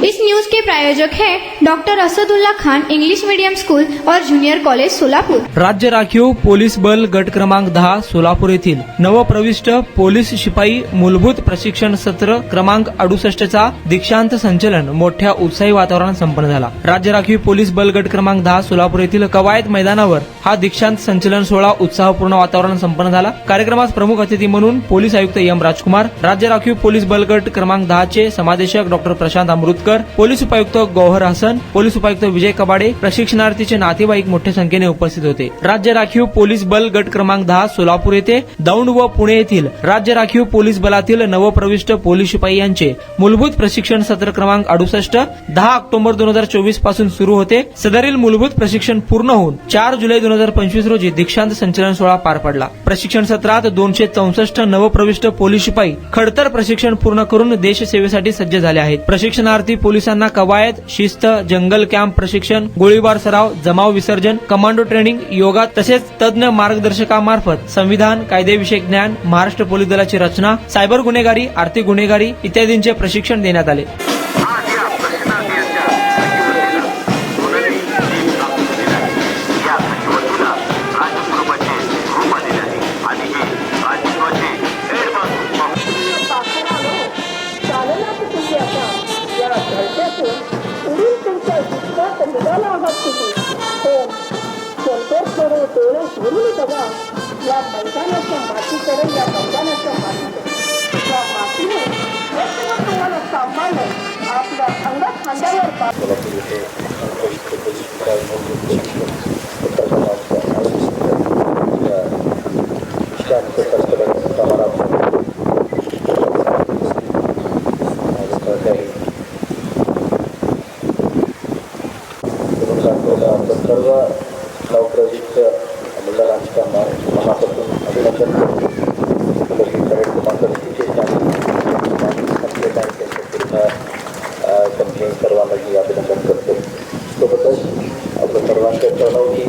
इस news के प्रायोजक हैं doctor Asadullah Khan English medium school और जूनियर कॉलेज सोलापूर। राज्य राखीव पोलीस बल गट क्रमांक 10 सोलापूर येथील नवप्रविष्ट पोलीस शिपाई मूलभूत प्रशिक्षण सत्र क्रमांक 68 चा दीक्षांत संचलन मोठ्या उत्साही वातावरणात संपन्न झाला। राज्य राखीव पोलीस बल गट क्रमांक 10 सोलापूर येथील कवायत मैदानावर हा दीक्षांत संचलन सोहळा उत्साहपूर्ण वातावरणात संपन्न झाला। कार्यक्रमास प्रमुख अतिथी म्हणून पोलीस आयुक्त एम राजकुमार, राज्य राखीव पोलीस बल गट क्रमांक 10 चे समादेशक डॉक्टर प्रशांत अमृतकर, पोलीस उपायुक्त गौहर हसन, पोलीस उपायुक्त विजय कबाडे, प्रशिक्षणार्थीचे नातेवाईक मोठ्या संख्येने उपस्थित होते। राज्य राखीव पोलीस बल गट क्रमांक 10 सोलापूर येथे दौंड व पुणे येथील राज्य राखीव पोलीस बलातील नवप्रविष्ट पोलीस शिपाई यांचे मूलभूत प्रशिक्षण सत्र क्रमांक 68 10 ऑक्टोबर 2024 पासून सुरू होते। सदरील मूलभूत प्रशिक्षण पूर्ण होऊन 4 जुलै 2025 रोजी दीक्षांत संचलन सोहळा पार पडला। प्रशिक्षण सत्रात 264 नवप्रविष्ट पोलीस शिपाई खडतर प्रशिक्षण पूर्ण करून देशसेवेसाठी सज्ज झाले आहेत। प्रशिक्षणार्थी पोलिसांना कवायत, शिस्त, जंगल कॅम्प प्रशिक्षण, गोळीबार सराव, जमाव विसर्जन, कमांडो ट्रेनिंग, योगा तसेच तज्ञ मार्गदर्शकामार्फत संविधान, कायदेविषयक ज्ञान, महाराष्ट्र पोलीस दलाची रचना, सायबर गुन्हेगारी, आर्थिक गुन्हेगारी इत्यादींचे प्रशिक्षण देण्यात आले। या मैदानाच्या मातीकडे या मैदानाच्या मातीने तुम्हाला सांभाळलं आपल्या अंगात खांद्यावर सर्व नवप्रविष्ट मुलांच्या मनापासून अभिनंदन समजून सर्वांनाही अभिनंदन करतो। सोबतच आपल्या सर्वांच्या प्रणवही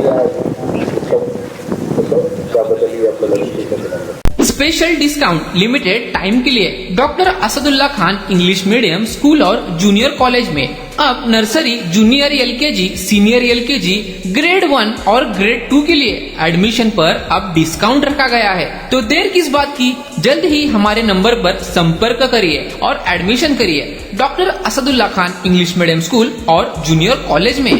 त्याबद्दलही आपल्याला विशेष अभिनंदन। स्पेशल डिस्काउंट लिमिटेड टाइम के लिए doctor Asadullah Khan English medium school और जूनियर कॉलेज में अब nursery, junior LKG, senior LKG, grade 1 और ग्रेड 2 के लिए एडमिशन पर अब डिस्काउंट रखा गया है। तो देर किस बात की, जल्द ही हमारे नंबर पर संपर्क करिए और एडमिशन करिए doctor Asadullah Khan English medium school और जूनियर कॉलेज में।